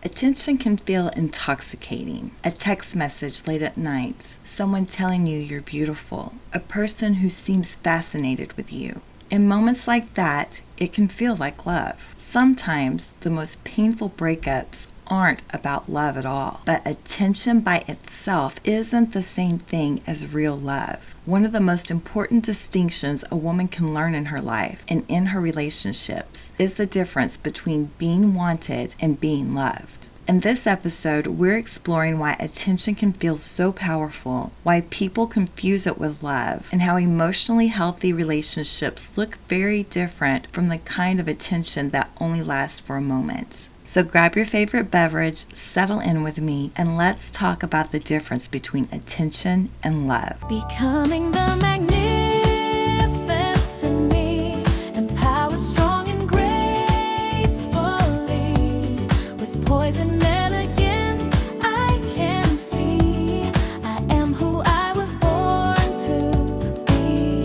Attention can feel intoxicating. A text message late at night, someone telling you you're beautiful, a person who seems fascinated with you. In moments like that, it can feel like love. Sometimes the most painful breakups aren't about love at all, but attention by itself isn't the same thing as real love. One of the most important distinctions a woman can learn in her life and in her relationships is the difference between being wanted and being loved. In this episode, we're exploring why attention can feel so powerful, why people confuse it with love, and how emotionally healthy relationships look very different from the kind of attention that only lasts for a moment. So grab your favorite beverage, settle in with me, and let's talk about the difference between attention and love. Becoming the magnificent Senée, empowered, strong, and gracefully, with poise and elegance, I can see I am who I was born to be.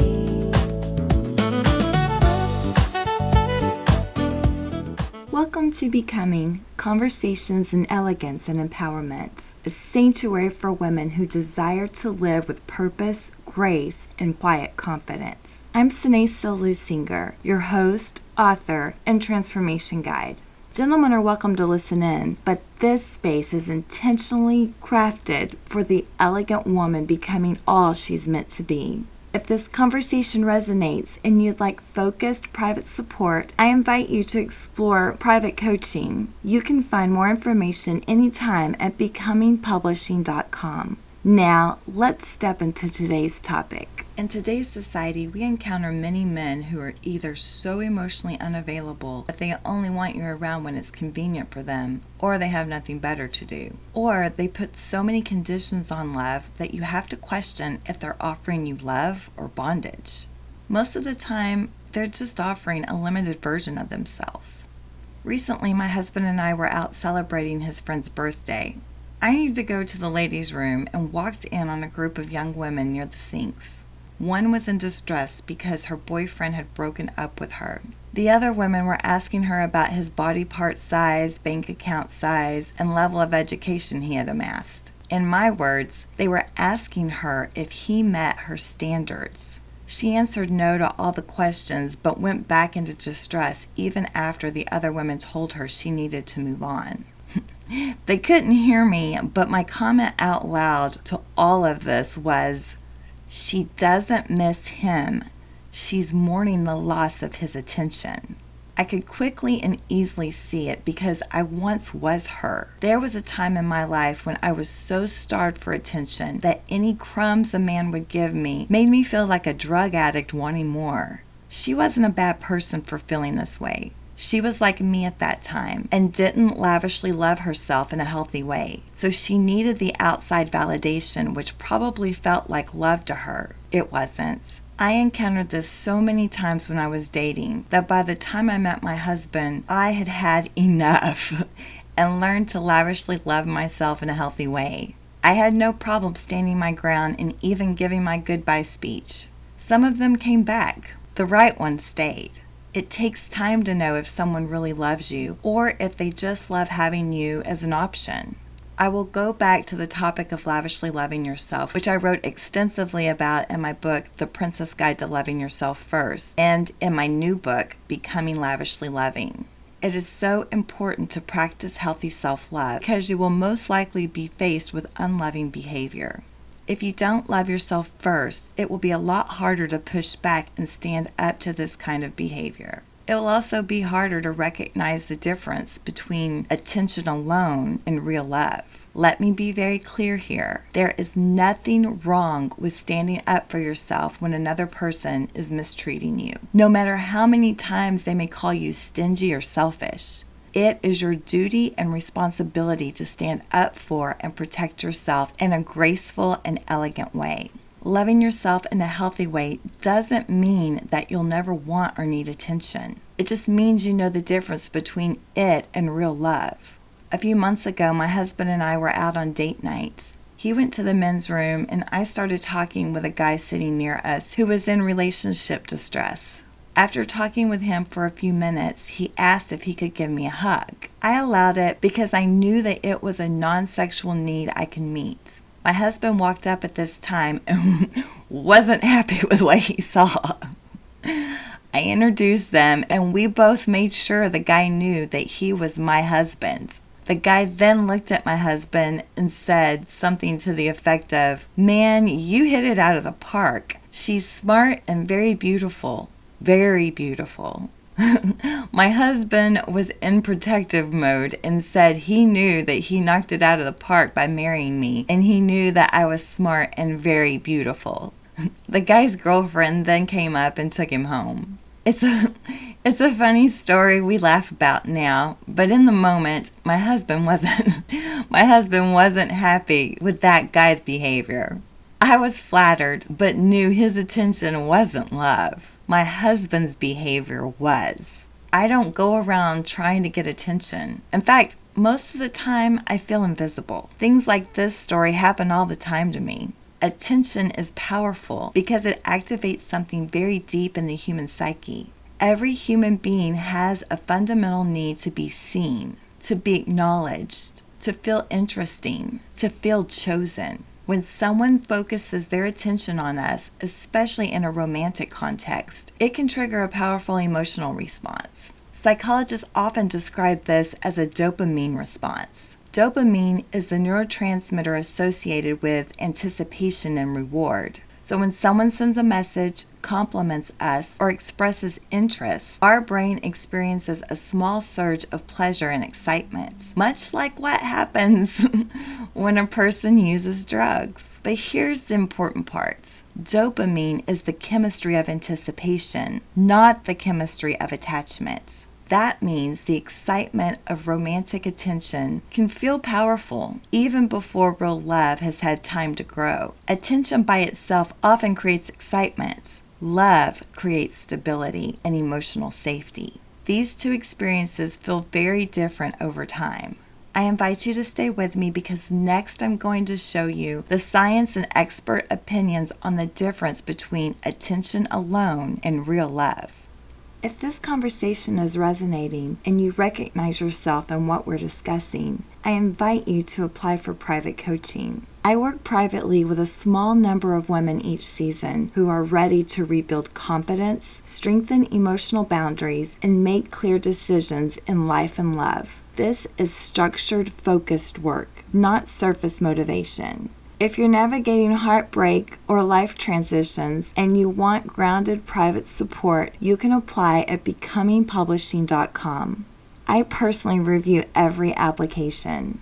Welcome to Becoming, Conversations in Elegance and Empowerment, a sanctuary for women who desire to live with purpose, grace, and quiet confidence. I'm Senée Seale Luchsinger, your host, author, and transformation guide. Gentlemen are welcome to listen in, but this space is intentionally crafted for the elegant woman becoming all she's meant to be. If this conversation resonates and you'd like focused private support, I invite you to explore private coaching. You can find more information anytime at becomingpublishing.com. Now, let's step into today's topic. In today's society, we encounter many men who are either so emotionally unavailable that they only want you around when it's convenient for them, or they have nothing better to do. Or they put so many conditions on love that you have to question if they're offering you love or bondage. Most of the time, they're just offering a limited version of themselves. Recently, my husband and I were out celebrating his friend's birthday. I needed to go to the ladies' room and walked in on a group of young women near the sinks. One was in distress because her boyfriend had broken up with her. The other women were asking her about his body part size, bank account size, and level of education he had amassed. In my words, they were asking her if he met her standards. She answered no to all the questions, but went back into distress even after the other women told her she needed to move on. They couldn't hear me, but my comment out loud to all of this was, she doesn't miss him. She's mourning the loss of his attention. I could quickly and easily see it because I once was her. There was a time in my life when I was so starved for attention that any crumbs a man would give me made me feel like a drug addict wanting more. She wasn't a bad person for feeling this way. She was like me at that time and didn't lavishly love herself in a healthy way. So she needed the outside validation, which probably felt like love to her. It wasn't. I encountered this so many times when I was dating that by the time I met my husband, I had had enough and learned to lavishly love myself in a healthy way. I had no problem standing my ground and even giving my goodbye speech. Some of them came back. The right ones stayed. It takes time to know if someone really loves you or if they just love having you as an option. I will go back to the topic of lavishly loving yourself, which I wrote extensively about in my book, The Princess Guide to Loving Yourself First, and in my new book, Becoming Lavishly Loving. It is so important to practice healthy self-love because you will most likely be faced with unloving behavior. If you don't love yourself first, it will be a lot harder to push back and stand up to this kind of behavior. It will also be harder to recognize the difference between attention alone and real love. Let me be very clear here. There is nothing wrong with standing up for yourself when another person is mistreating you, no matter how many times they may call you stingy or selfish. It is your duty and responsibility to stand up for and protect yourself in a graceful and elegant way. Loving yourself in a healthy way doesn't mean that you'll never want or need attention. It just means you know the difference between it and real love. A few months ago, my husband and I were out on date nights. He went to the men's room and I started talking with a guy sitting near us who was in relationship distress. After talking with him for a few minutes, he asked if he could give me a hug. I allowed it because I knew that it was a non-sexual need I could meet. My husband walked up at this time and wasn't happy with what he saw. I introduced them, and we both made sure the guy knew that he was my husband. The guy then looked at my husband and said something to the effect of, "Man, you hit it out of the park. She's smart and very beautiful. Very beautiful." My husband was in protective mode and said he knew that he knocked it out of the park by marrying me, and he knew that I was smart and very beautiful. The guy's girlfriend then came up and took him home. It's a funny story we laugh about now, but in the moment, my husband wasn't happy with that guy's behavior. I was flattered, but knew his attention wasn't love. My husband's behavior was. I don't go around trying to get attention. In fact, most of the time, I feel invisible. Things like this story happen all the time to me. Attention is powerful because it activates something very deep in the human psyche. Every human being has a fundamental need to be seen, to be acknowledged, to feel interesting, to feel chosen. When someone focuses their attention on us, especially in a romantic context, it can trigger a powerful emotional response. Psychologists often describe this as a dopamine response. Dopamine is the neurotransmitter associated with anticipation and reward. So when someone sends a message, compliments us, or expresses interest, our brain experiences a small surge of pleasure and excitement, much like what happens when a person uses drugs. But here's the important part. Dopamine is the chemistry of anticipation, not the chemistry of attachment. That means the excitement of romantic attention can feel powerful even before real love has had time to grow. Attention by itself often creates excitement. Love creates stability and emotional safety. These two experiences feel very different over time. I invite you to stay with me because next I'm going to show you the science and expert opinions on the difference between attention alone and real love. If this conversation is resonating and you recognize yourself in what we're discussing, I invite you to apply for private coaching. I work privately with a small number of women each season who are ready to rebuild confidence, strengthen emotional boundaries, and make clear decisions in life and love. This is structured, focused work, not surface motivation. If you're navigating heartbreak or life transitions and you want grounded private support, you can apply at becomingpublishing.com. I personally review every application.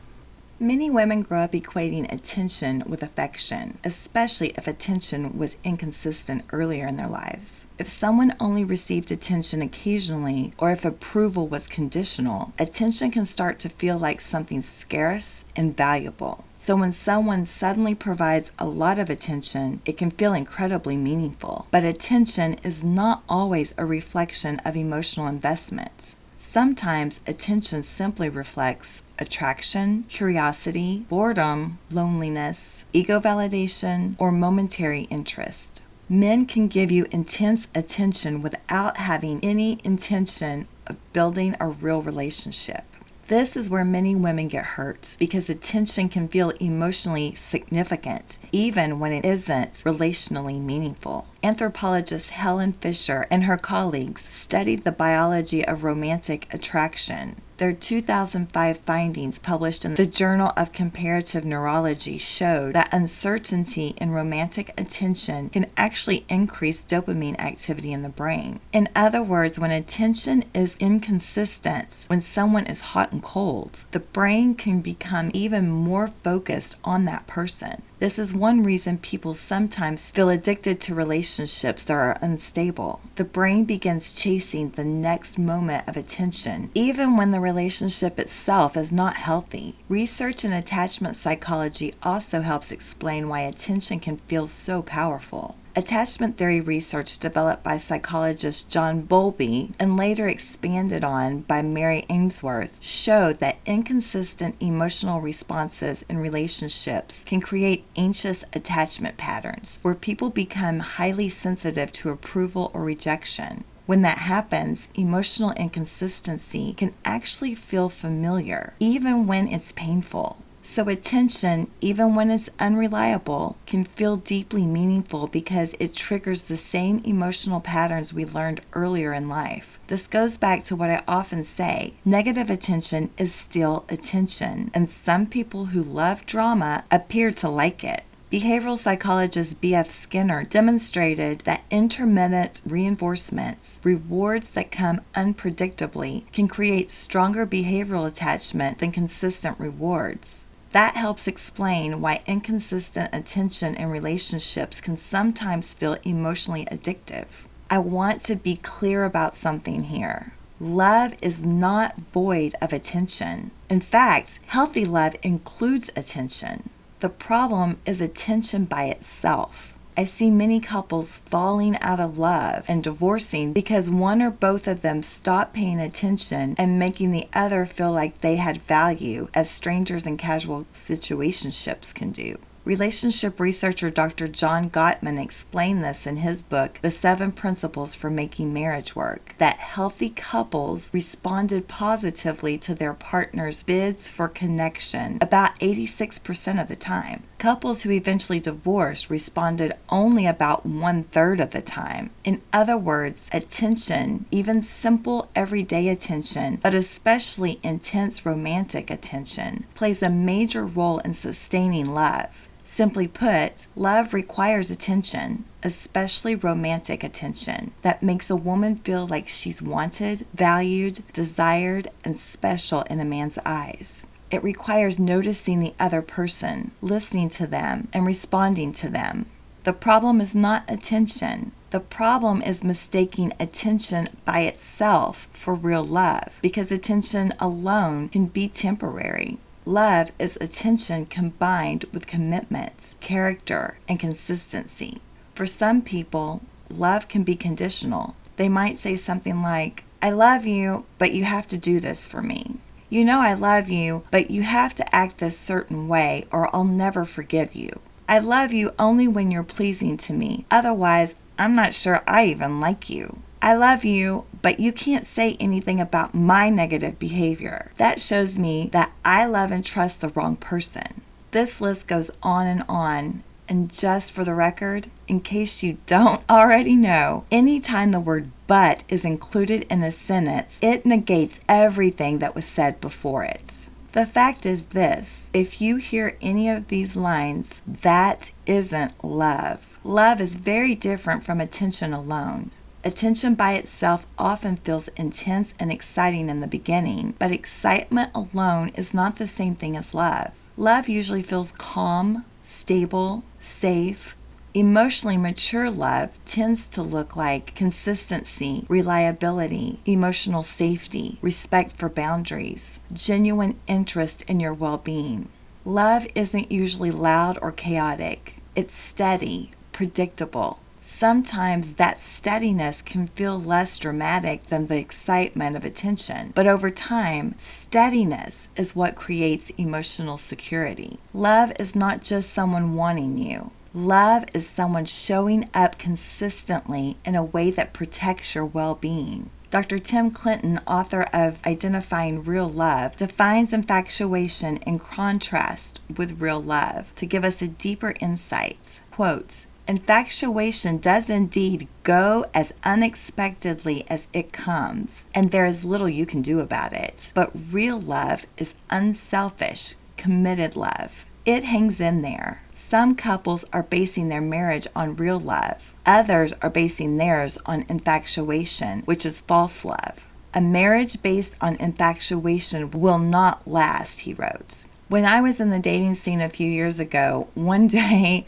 Many women grow up equating attention with affection, especially if attention was inconsistent earlier in their lives. If someone only received attention occasionally, or if approval was conditional, attention can start to feel like something scarce and valuable. So when someone suddenly provides a lot of attention, it can feel incredibly meaningful. But attention is not always a reflection of emotional investment. Sometimes attention simply reflects attraction, curiosity, boredom, loneliness, ego validation, or momentary interest. Men can give you intense attention without having any intention of building a real relationship. This is where many women get hurt because attention can feel emotionally significant even when it isn't relationally meaningful. Anthropologist Helen Fisher and her colleagues studied the biology of romantic attraction. Their 2005 findings published in the Journal of Comparative Neurology showed that uncertainty in romantic attention can actually increase dopamine activity in the brain. In other words, when attention is inconsistent, when someone is hot and cold, the brain can become even more focused on that person. This is one reason people sometimes feel addicted to relationships that are unstable. The brain begins chasing the next moment of attention, even when the relationship itself is not healthy. Research in attachment psychology also helps explain why attention can feel so powerful. Attachment theory research developed by psychologist John Bowlby and later expanded on by Mary Ainsworth showed that inconsistent emotional responses in relationships can create anxious attachment patterns where people become highly sensitive to approval or rejection. When that happens, emotional inconsistency can actually feel familiar, even when it's painful. So attention, even when it's unreliable, can feel deeply meaningful because it triggers the same emotional patterns we learned earlier in life. This goes back to what I often say, negative attention is still attention, and some people who love drama appear to like it. Behavioral psychologist B.F. Skinner demonstrated that intermittent reinforcements, rewards that come unpredictably, can create stronger behavioral attachment than consistent rewards. That helps explain why inconsistent attention in relationships can sometimes feel emotionally addictive. I want to be clear about something here. Love is not void of attention. In fact, healthy love includes attention. The problem is attention by itself. I see many couples falling out of love and divorcing because one or both of them stopped paying attention and making the other feel like they had value, as strangers in casual situationships can do. Relationship researcher Dr. John Gottman explained this in his book, The 7 Principles for Making Marriage Work, that healthy couples responded positively to their partner's bids for connection about 86% of the time. Couples who eventually divorced responded only about 1/3 of the time. In other words, attention, even simple everyday attention, but especially intense romantic attention, plays a major role in sustaining love. Simply put, love requires attention, especially romantic attention, that makes a woman feel like she's wanted, valued, desired, and special in a man's eyes. It requires noticing the other person, listening to them, and responding to them. The problem is not attention. The problem is mistaking attention by itself for real love, because attention alone can be temporary. Love is attention combined with commitment, character, and consistency. For some people, love can be conditional. They might say something like, I love you, but you have to do this for me. You know I love you, but you have to act this certain way or I'll never forgive you. I love you only when you're pleasing to me. Otherwise, I'm not sure I even like you. I love you, but you can't say anything about my negative behavior. That shows me that I love and trust the wrong person. This list goes on, and just for the record, in case you don't already know, anytime the word but is included in a sentence, it negates everything that was said before it. The fact is this, if you hear any of these lines, that isn't love. Love is very different from attention alone. Attention by itself often feels intense and exciting in the beginning, but excitement alone is not the same thing as love. Love usually feels calm, stable, safe. Emotionally mature love tends to look like consistency, reliability, emotional safety, respect for boundaries, genuine interest in your well-being. Love isn't usually loud or chaotic. It's steady, predictable. Sometimes that steadiness can feel less dramatic than the excitement of attention, but over time, steadiness is what creates emotional security. Love is not just someone wanting you. Love is someone showing up consistently in a way that protects your well-being. Dr. Tim Clinton, author of Identifying Real Love, defines infatuation in contrast with real love to give us a deeper insight. Quote, infatuation does indeed go as unexpectedly as it comes, and there is little you can do about it. But real love is unselfish, committed love. It hangs in there. Some couples are basing their marriage on real love. Others are basing theirs on infatuation, which is false love. A marriage based on infatuation will not last, he wrote. When I was in the dating scene a few years ago, one day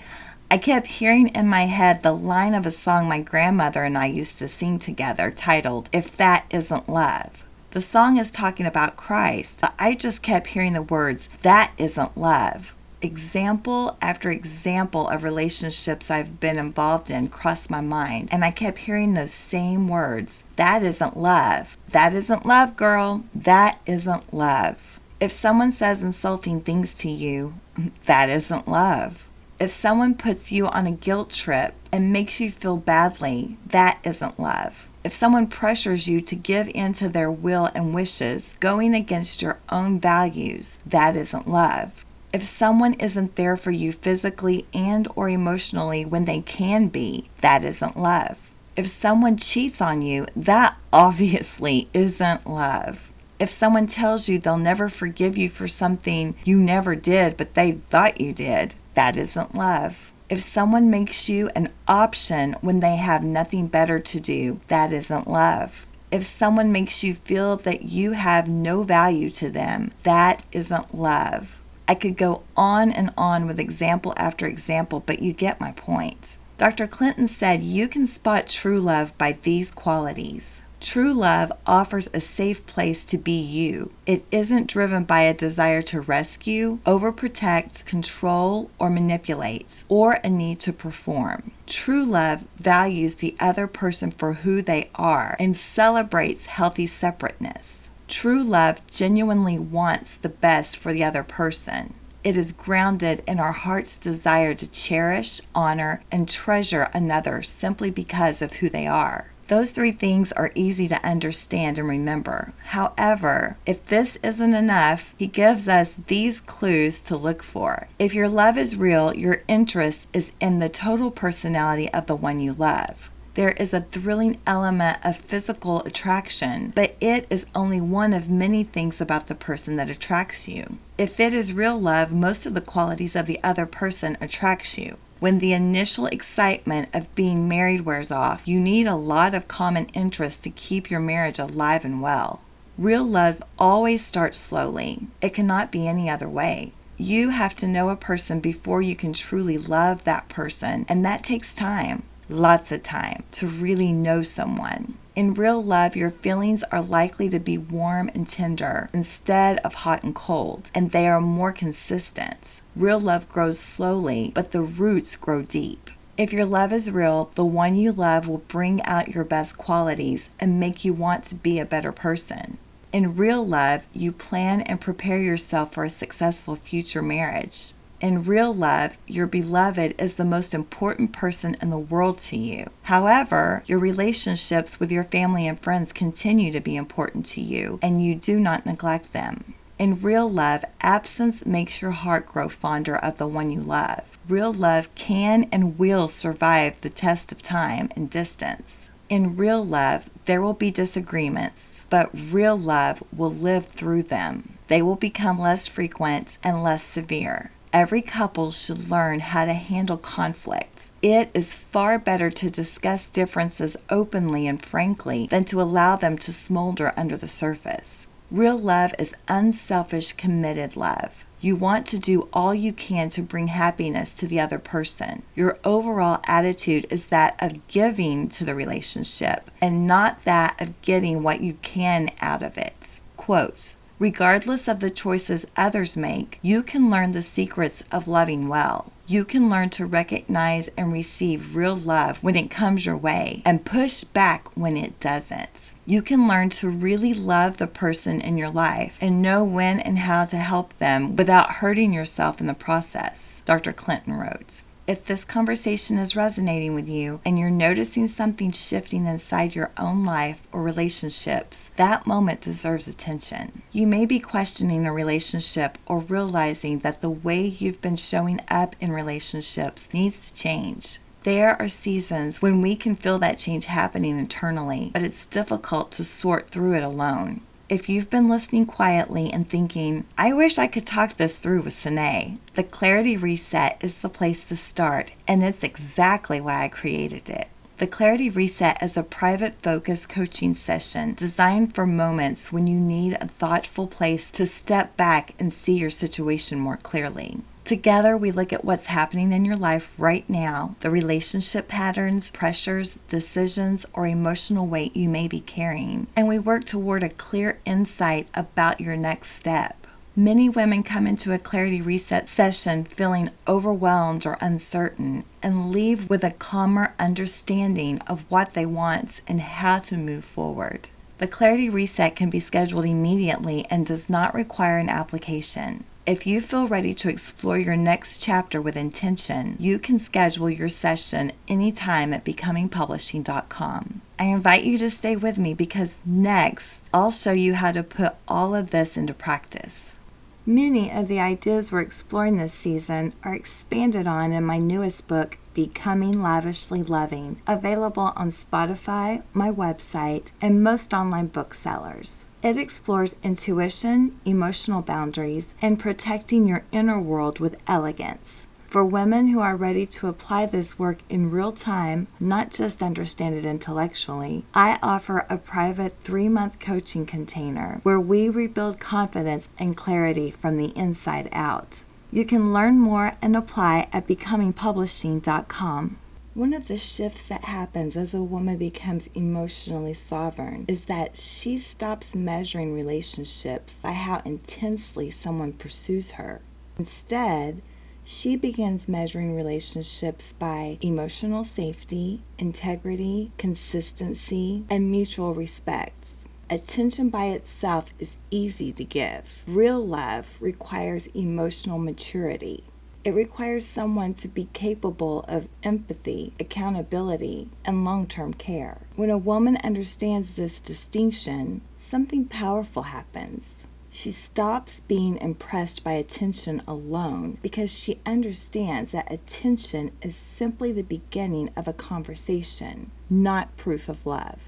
I kept hearing in my head the line of a song my grandmother and I used to sing together titled, If That Isn't Love. The song is talking about Christ, but I just kept hearing the words, that isn't love. Example after example of relationships I've been involved in crossed my mind, and I kept hearing those same words. That isn't love. That isn't love, girl. That isn't love. If someone says insulting things to you, that isn't love. If someone puts you on a guilt trip and makes you feel badly, that isn't love. If someone pressures you to give in to their will and wishes, going against your own values, that isn't love. If someone isn't there for you physically and or emotionally when they can be, that isn't love. If someone cheats on you, that obviously isn't love. If someone tells you they'll never forgive you for something you never did but they thought you did, that isn't love. If someone makes you an option when they have nothing better to do, that isn't love. If someone makes you feel that you have no value to them, that isn't love. I could go on and on with example after example, but you get my point. Dr. Clinton said you can spot true love by these qualities. True love offers a safe place to be you. It isn't driven by a desire to rescue, overprotect, control, or manipulate, or a need to perform. True love values the other person for who they are and celebrates healthy separateness. True love genuinely wants the best for the other person. It is grounded in our heart's desire to cherish, honor, and treasure another simply because of who they are. Those three things are easy to understand and remember. However, if this isn't enough, he gives us these clues to look for. If your love is real, your interest is in the total personality of the one you love. There is a thrilling element of physical attraction, but it is only one of many things about the person that attracts you. If it is real love, most of the qualities of the other person attracts you. When the initial excitement of being married wears off, you need a lot of common interest to keep your marriage alive and well. Real love always starts slowly. It cannot be any other way. You have to know a person before you can truly love that person, and that takes time. Lots of time to really know someone. In real love, your feelings are likely to be warm and tender instead of hot and cold, and they are more consistent. Real love grows slowly, but the roots grow deep. If your love is real, the one you love will bring out your best qualities and make you want to be a better person. In real love, you plan and prepare yourself for a successful future marriage. In real love, your beloved is the most important person in the world to you. However, your relationships with your family and friends continue to be important to you, and you do not neglect them. In real love, absence makes your heart grow fonder of the one you love. Real love can and will survive the test of time and distance. In real love, there will be disagreements, but real love will live through them. They will become less frequent and less severe. Every couple should learn how to handle conflict. It is far better to discuss differences openly and frankly than to allow them to smolder under the surface. Real love is unselfish, committed love. You want to do all you can to bring happiness to the other person. Your overall attitude is that of giving to the relationship and not that of getting what you can out of it. Quote, regardless of the choices others make, you can learn the secrets of loving well. You can learn to recognize and receive real love when it comes your way and push back when it doesn't. You can learn to really love the person in your life and know when and how to help them without hurting yourself in the process, Dr. Clinton wrote. If this conversation is resonating with you and you're noticing something shifting inside your own life or relationships, that moment deserves attention. You may be questioning a relationship or realizing that the way you've been showing up in relationships needs to change. There are seasons when we can feel that change happening internally, but it's difficult to sort through it alone. If you've been listening quietly and thinking, I wish I could talk this through with Senée, the Clarity Reset is the place to start, and it's exactly why I created it. The Clarity Reset is a private focus coaching session designed for moments when you need a thoughtful place to step back and see your situation more clearly. Together, we look at what's happening in your life right now, the relationship patterns, pressures, decisions, or emotional weight you may be carrying, and we work toward a clear insight about your next step. Many women come into a Clarity Reset session feeling overwhelmed or uncertain and leave with a calmer understanding of what they want and how to move forward. The Clarity Reset can be scheduled immediately and does not require an application. If you feel ready to explore your next chapter with intention, you can schedule your session anytime at becomingpublishing.com. I invite you to stay with me because next, I'll show you how to put all of this into practice. Many of the ideas we're exploring this season are expanded on in my newest book, Becoming Lavishly Loving, available on Spotify, my website, and most online booksellers. It explores intuition, emotional boundaries, and protecting your inner world with elegance. For women who are ready to apply this work in real time, not just understand it intellectually, I offer a private 3-month coaching container where we rebuild confidence and clarity from the inside out. You can learn more and apply at becomingpublishing.com. One of the shifts that happens as a woman becomes emotionally sovereign is that she stops measuring relationships by how intensely someone pursues her. Instead, she begins measuring relationships by emotional safety, integrity, consistency, and mutual respect. Attention by itself is easy to give. Real love requires emotional maturity. It requires someone to be capable of empathy, accountability, and long-term care. When a woman understands this distinction, something powerful happens. She stops being impressed by attention alone because she understands that attention is simply the beginning of a conversation, not proof of love.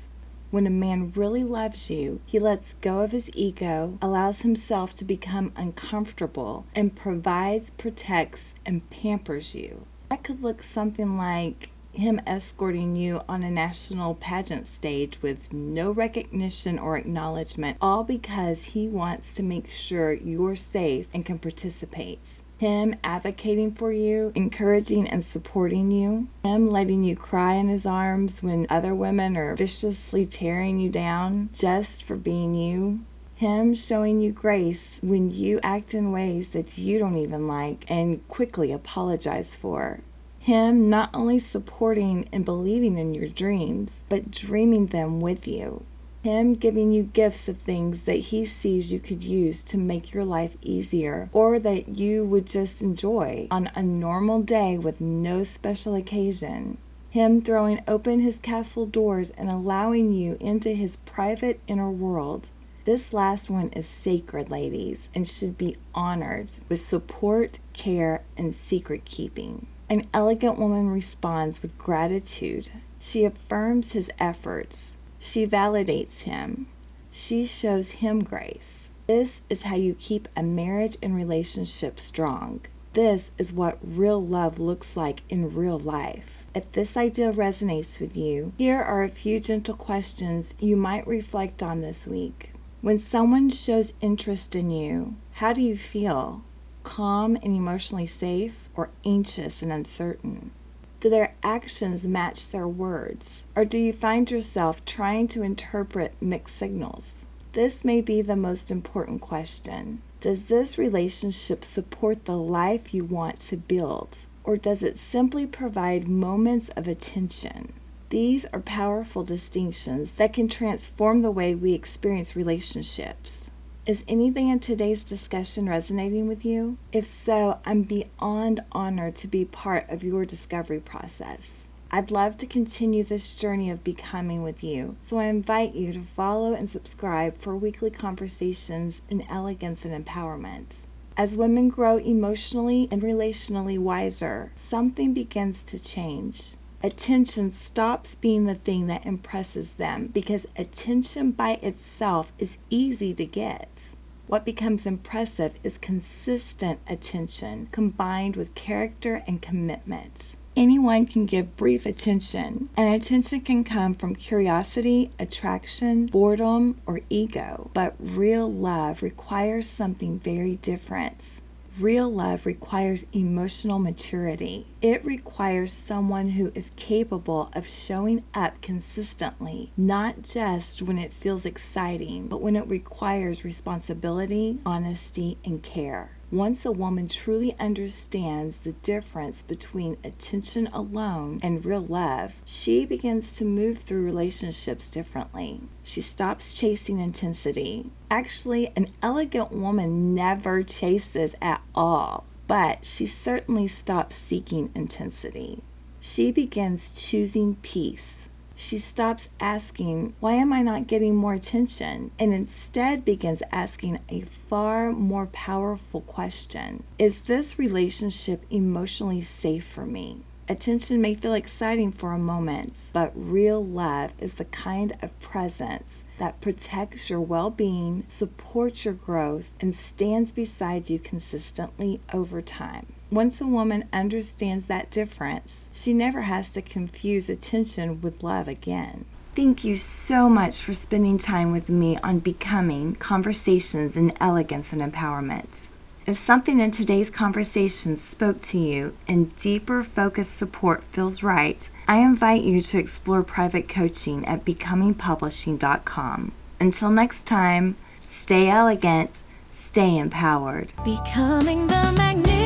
When a man really loves you, he lets go of his ego, allows himself to become uncomfortable, and provides, protects, and pampers you. That could look something like him escorting you on a national pageant stage with no recognition or acknowledgement, all because he wants to make sure you're safe and can participate. Him advocating for you, encouraging and supporting you. Him letting you cry in his arms when other women are viciously tearing you down just for being you. Him showing you grace when you act in ways that you don't even like and quickly apologize for. Him not only supporting and believing in your dreams, but dreaming them with you. Him giving you gifts of things that he sees you could use to make your life easier or that you would just enjoy on a normal day with no special occasion. Him throwing open his castle doors and allowing you into his private inner world. This last one is sacred, ladies, and should be honored with support, care, and secret keeping. An elegant woman responds with gratitude. She affirms his efforts. She validates him. She shows him grace. This is how you keep a marriage and relationship strong. This is what real love looks like in real life. If this idea resonates with you, here are a few gentle questions you might reflect on this week. When someone shows interest in you, how do you feel? Calm and emotionally safe, or anxious and uncertain? Do their actions match their words? Or do you find yourself trying to interpret mixed signals? This may be the most important question. Does this relationship support the life you want to build? Or does it simply provide moments of attention? These are powerful distinctions that can transform the way we experience relationships. Is anything in today's discussion resonating with you? If so, I'm beyond honored to be part of your discovery process. I'd love to continue this journey of becoming with you, so I invite you to follow and subscribe for weekly conversations in elegance and empowerment. As women grow emotionally and relationally wiser, something begins to change. Attention stops being the thing that impresses them because attention by itself is easy to get. What becomes impressive is consistent attention combined with character and commitment. Anyone can give brief attention, and attention can come from curiosity, attraction, boredom, or ego. But real love requires something very different. Real love requires emotional maturity. It requires someone who is capable of showing up consistently, not just when it feels exciting, but when it requires responsibility, honesty, and care. Once a woman truly understands the difference between attention alone and real love, she begins to move through relationships differently. She stops chasing intensity. Actually, an elegant woman never chases at all, but she certainly stops seeking intensity. She begins choosing peace. She stops asking, why am I not getting more attention? And instead begins asking a far more powerful question. Is this relationship emotionally safe for me? Attention may feel exciting for a moment, but real love is the kind of presence that protects your well-being, supports your growth, and stands beside you consistently over time. Once a woman understands that difference, she never has to confuse attention with love again. Thank you so much for spending time with me on Becoming Conversations in Elegance and Empowerment. If something in today's conversation spoke to you and deeper focused support feels right, I invite you to explore private coaching at becomingpublishing.com. Until next time, stay elegant, stay empowered. Becoming the magnet.